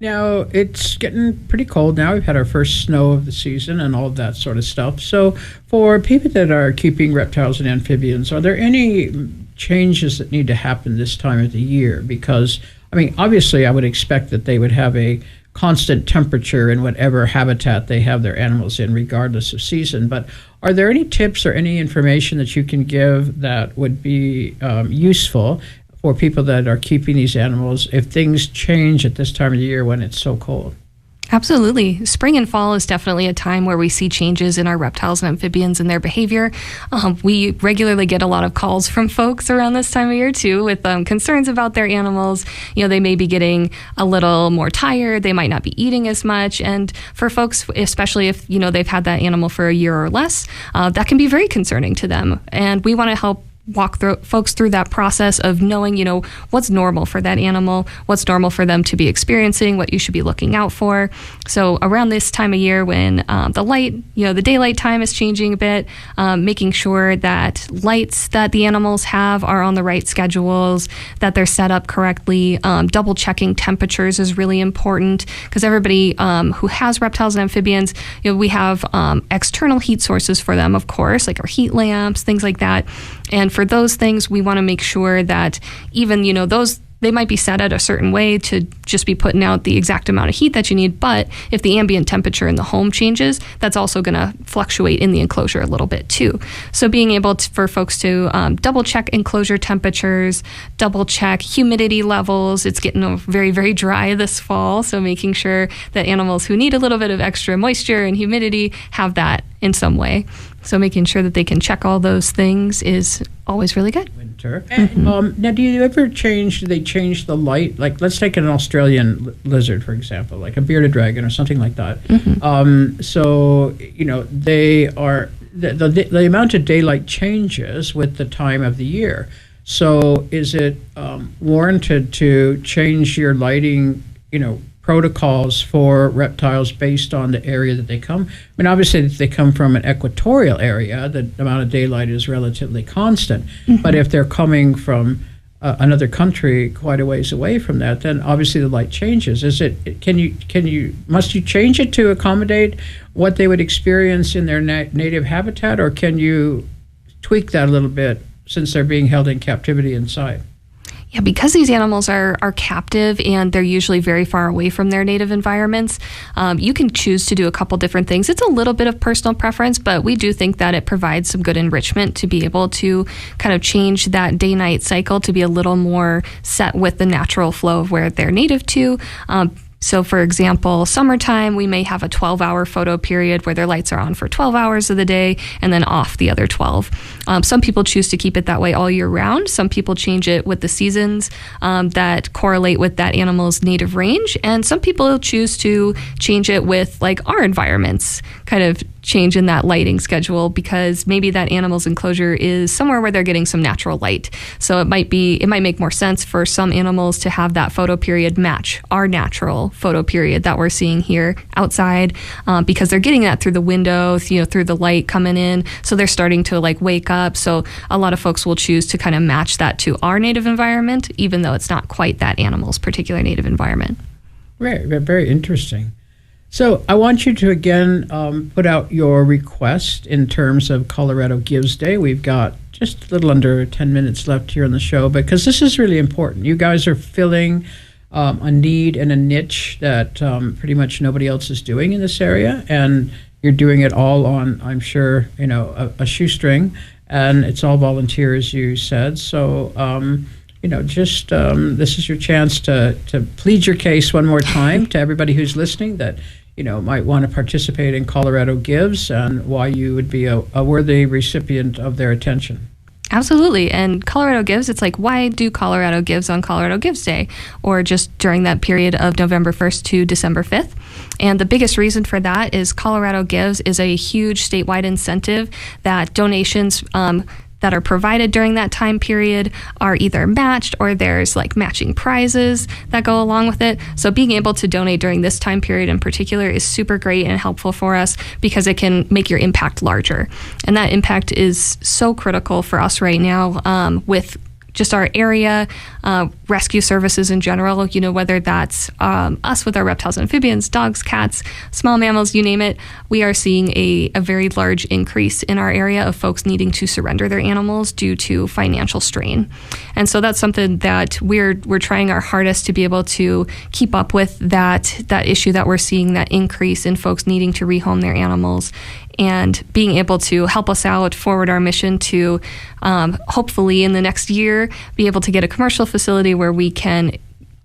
Now, it's getting pretty cold now. We've had our first snow of the season and all of that sort of stuff. So for people that are keeping reptiles and amphibians, are there any changes that need to happen this time of the year? Because, I mean, obviously I would expect that they would have a constant temperature in whatever habitat they have their animals in, regardless of season. But are there any tips or any information that you can give that would be useful for people that are keeping these animals if things change at this time of the year when it's so cold? Absolutely. Spring and fall is definitely a time where we see changes in our reptiles and amphibians and their behavior. We regularly get a lot of calls from folks around this time of year too with concerns about their animals. You know, they may be getting a little more tired. They might not be eating as much. And for folks, especially if, you know, they've had that animal for a year or less, that can be very concerning to them. And we want to help walk folks through that process of knowing, you know, what's normal for that animal, what's normal for them to be experiencing, what you should be looking out for. So around this time of year when the daylight time is changing a bit, making sure that lights that the animals have are on the right schedules, that they're set up correctly. Double checking temperatures is really important because everybody who has reptiles and amphibians, you know, we have external heat sources for them, of course, like our heat lamps, things like that. And for those things, we want to make sure that even, you know, they might be set at a certain way to just be putting out the exact amount of heat that you need. But if the ambient temperature in the home changes, that's also going to fluctuate in the enclosure a little bit too. So being able for folks to double check enclosure temperatures, double check humidity levels. It's getting very, very dry this fall. So making sure that animals who need a little bit of extra moisture and humidity have that in some way. So making sure that they can check all those things is always really good. Winter. And, now, do they change the light? Like, let's take an Australian lizard, for example, like a bearded dragon or something like that. So, you know, they are, the amount of daylight changes with the time of the year. So is it warranted to change your lighting, you know, protocols for reptiles based on the area that they come? I mean, obviously, if they come from an equatorial area, the amount of daylight is relatively constant. But if they're coming from another country quite a ways away from that, then obviously the light changes. Must you change it to accommodate what they would experience in their native habitat, or can you tweak that a little bit since they're being held in captivity inside? Yeah, because these animals are captive and they're usually very far away from their native environments, you can choose to do a couple different things. It's a little bit of personal preference, but we do think that it provides some good enrichment to be able to kind of change that day-night cycle to be a little more set with the natural flow of where they're native to. So, for example, summertime, we may have a 12-hour photo period where their lights are on for 12 hours of the day and then off the other 12. Some people choose to keep it that way all year round. Some people change it with the seasons that correlate with that animal's native range. And some people choose to change it with, like, our environments, kind of change in that lighting schedule because maybe that animal's enclosure is somewhere where they're getting some natural light. So it might make more sense for some animals to have that photo period match our natural photo period that we're seeing here outside because they're getting that through the window, you know, through the light coming in. So they're starting to like wake up. So a lot of folks will choose to kind of match that to our native environment, even though it's not quite that animal's particular native environment. Right, very interesting. So I want you to again put out your request in terms of Colorado Gives Day. We've got just a little under 10 minutes left here on the show because this is really important. You guys are filling a need and a niche that pretty much nobody else is doing in this area, and you're doing it all on, I'm sure, you know, a shoestring, and it's all volunteers, you said. So, you know, just this is your chance to plead your case one more time to everybody who's listening that, you know, might want to participate in Colorado Gives and why you would be a worthy recipient of their attention. Absolutely. And Colorado Gives, it's like, why do Colorado Gives on Colorado Gives Day or just during that period of November 1st to December 5th? And the biggest reason for that is Colorado Gives is a huge statewide incentive that donations that are provided during that time period are either matched or there's like matching prizes that go along with it. So being able to donate during this time period in particular is super great and helpful for us because it can make your impact larger. And that impact is so critical for us right now with just our area, rescue services in general, whether that's us with our reptiles and amphibians, dogs, cats, small mammals, you name it, we are seeing a very large increase in our area of folks needing to surrender their animals due to financial strain. And so that's something that we're trying our hardest to be able to keep up with that issue that we're seeing, that increase in folks needing to rehome their animals, and being able to help us out, forward our mission to hopefully in the next year be able to get a commercial facility where we can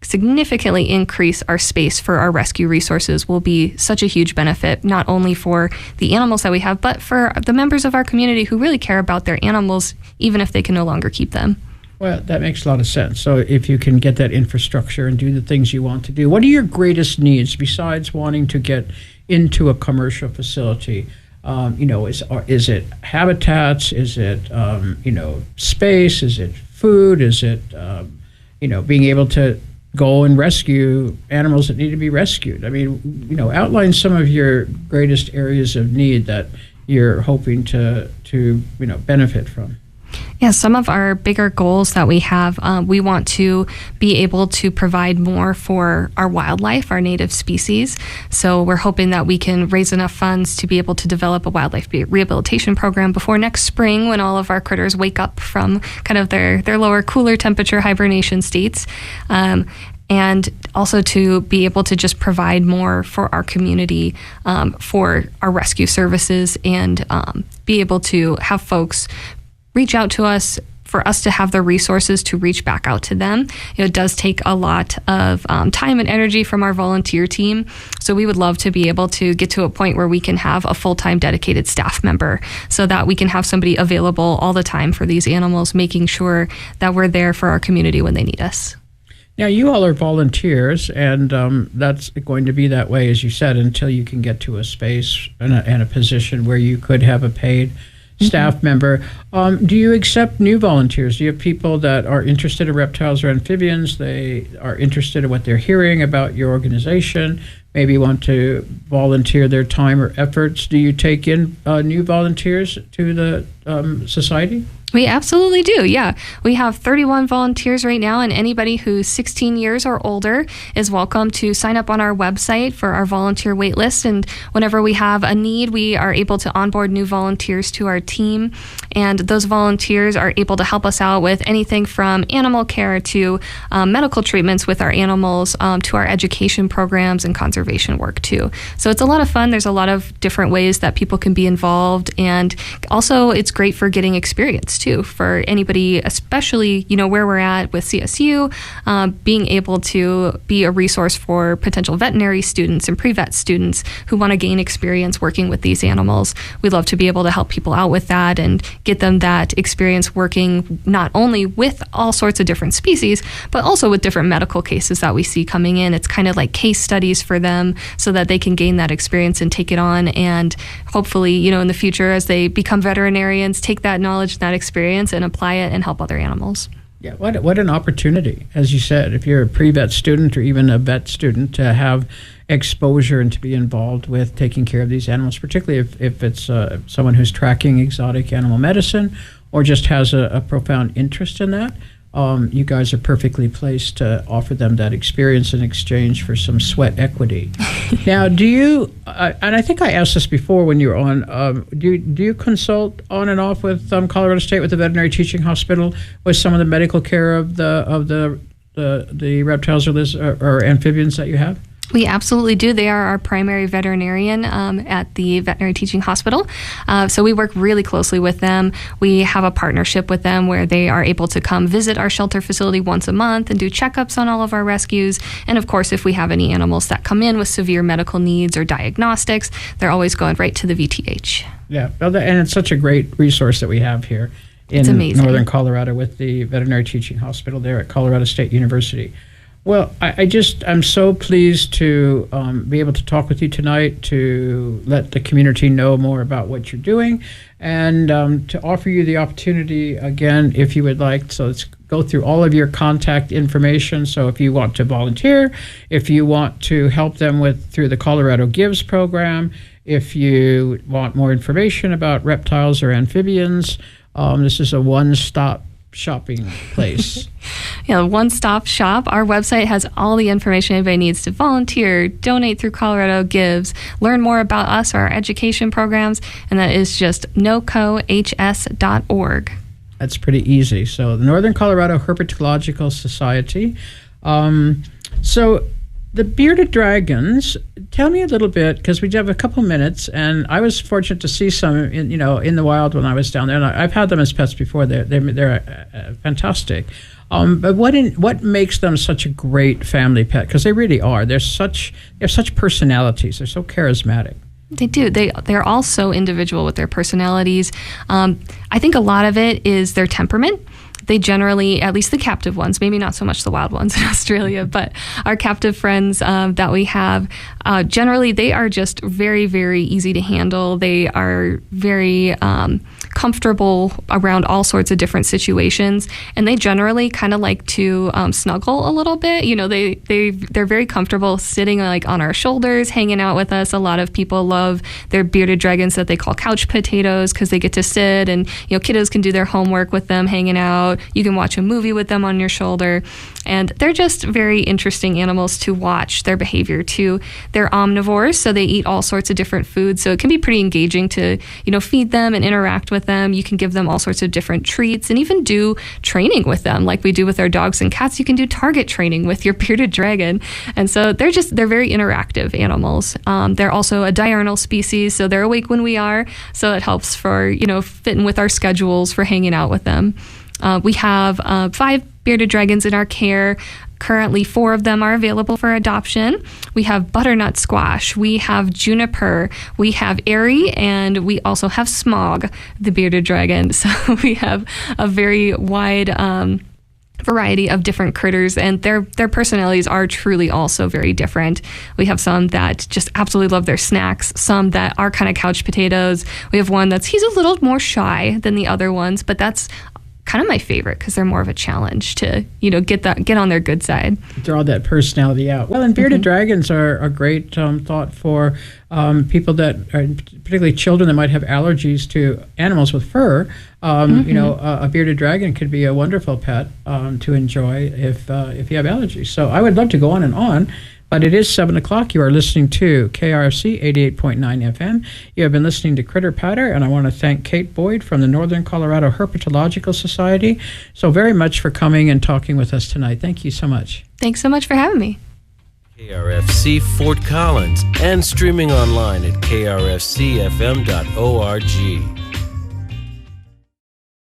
significantly increase our space for our rescue resources will be such a huge benefit, not only for the animals that we have, but for the members of our community who really care about their animals, even if they can no longer keep them. Well, that makes a lot of sense. So if you can get that infrastructure and do the things you want to do, what are your greatest needs besides wanting to get into a commercial facility? Is it habitats? Is it, space? Is it food? Is it, being able to go and rescue animals that need to be rescued? I mean, outline some of your greatest areas of need that you're hoping to benefit from. Yeah, some of our bigger goals that we have, we want to be able to provide more for our wildlife, our native species. So we're hoping that we can raise enough funds to be able to develop a wildlife rehabilitation program before next spring, when all of our critters wake up from kind of their lower, cooler temperature hibernation states. And also to be able to just provide more for our community, for our rescue services, and be able to have folks reach out to us, for us to have the resources to reach back out to them. It does take a lot of time and energy from our volunteer team. So we would love to be able to get to a point where we can have a full-time dedicated staff member, so that we can have somebody available all the time for these animals, making sure that we're there for our community when they need us. Now, you all are volunteers, and that's going to be that way, as you said, until you can get to a space and a position where you could have a paid staff member. Do you accept new volunteers? Do you have people that are interested in reptiles or amphibians? They are interested in what they're hearing about your organization, maybe want to volunteer their time or efforts. Do you take in new volunteers to the society? We absolutely do, yeah. We have 31 volunteers right now, and anybody who's 16 years or older is welcome to sign up on our website for our volunteer wait list. And whenever we have a need, we are able to onboard new volunteers to our team. And those volunteers are able to help us out with anything from animal care to medical treatments with our animals, to our education programs and conservation work too. So it's a lot of fun. There's a lot of different ways that people can be involved. And also it's great for getting experience too, for anybody, especially, where we're at with CSU, being able to be a resource for potential veterinary students and pre-vet students who want to gain experience working with these animals. We'd love to be able to help people out with that and get them that experience working not only with all sorts of different species, but also with different medical cases that we see coming in. It's kind of like case studies for them, so that they can gain that experience and take it on, and hopefully, in the future, as they become veterinarians, take that knowledge and that experience and apply it and help other animals. Yeah, what an opportunity. As you said, if you're a pre-vet student or even a vet student, to have exposure and to be involved with taking care of these animals, particularly if it's someone who's tracking exotic animal medicine or just has a profound interest in that. You guys are perfectly placed to offer them that experience in exchange for some sweat equity. Now, do you, and I think I asked this before when you were on, do you consult on and off with Colorado State, with the veterinary teaching hospital, with some of the medical care of the reptiles or amphibians that you have? We absolutely do. They are our primary veterinarian at the veterinary teaching hospital. So we work really closely with them. We have a partnership with them where they are able to come visit our shelter facility once a month and do checkups on all of our rescues. And of course, if we have any animals that come in with severe medical needs or diagnostics, they're always going right to the VTH. Yeah, and it's such a great resource that we have here in northern Colorado with the veterinary teaching hospital there at Colorado State University. Well, I'm so pleased to be able to talk with you tonight, to let the community know more about what you're doing, and to offer you the opportunity again, if you would like. So let's go through all of your contact information. So if you want to volunteer, if you want to help them through the Colorado Gives program, if you want more information about reptiles or amphibians, this is a one-stop shopping place. One-stop shop. Our website has all the information anybody needs to volunteer, donate through Colorado Gives, learn more about us or our education programs, and that is just nocohs.org. That's pretty easy. So the Northern Colorado Herpetological Society. So the bearded dragons, tell me a little bit, because we have a couple minutes, and I was fortunate to see some in the wild when I was down there, and I've had them as pets before. They're fantastic. But what makes them such a great family pet? Because they really are. They have such personalities. They're so charismatic. They do. They're all so individual with their personalities. I think a lot of it is their temperament. They generally, at least the captive ones, maybe not so much the wild ones in Australia, but our captive friends that we have, generally they are just very, very easy to handle. They are very comfortable around all sorts of different situations, and they generally kind of like to snuggle a little bit. They're very comfortable sitting like on our shoulders, hanging out with us. A lot of people love their bearded dragons that they call couch potatoes because they get to sit, and kiddos can do their homework with them hanging out. You can watch a movie with them on your shoulder, and they're just very interesting animals to watch their behavior too. They're omnivores, so they eat all sorts of different foods, so it can be pretty engaging to feed them and interact with them. You can give them all sorts of different treats and even do training with them like we do with our dogs and cats. You can do target training with your bearded dragon, and so they're very interactive animals. They're also a diurnal species, so they're awake when we are, so it helps for fitting with our schedules for hanging out with them. We have 5 bearded dragons in our care. Currently, 4 of them are available for adoption. We have butternut squash, we have juniper, we have airy, and we also have smog, the bearded dragon. So we have a very wide variety of different critters, and their personalities are truly also very different. We have some that just absolutely love their snacks, some that are kind of couch potatoes. We have one he's a little more shy than the other ones, but that's kind of my favorite because they're more of a challenge to get on their good side, draw that personality out. Well, and bearded dragons are a great thought for people that are, particularly children that might have allergies to animals with fur. A bearded dragon could be a wonderful pet to enjoy if you have allergies. So I would love to go on and on, but it is 7 o'clock. You are listening to KRFC 88.9 FM. You have been listening to Critter Patter, and I want to thank Kate Boyd from the Northern Colorado Herpetological Society so very much for coming and talking with us tonight. Thank you so much. Thanks so much for having me. KRFC Fort Collins and streaming online at krfcfm.org.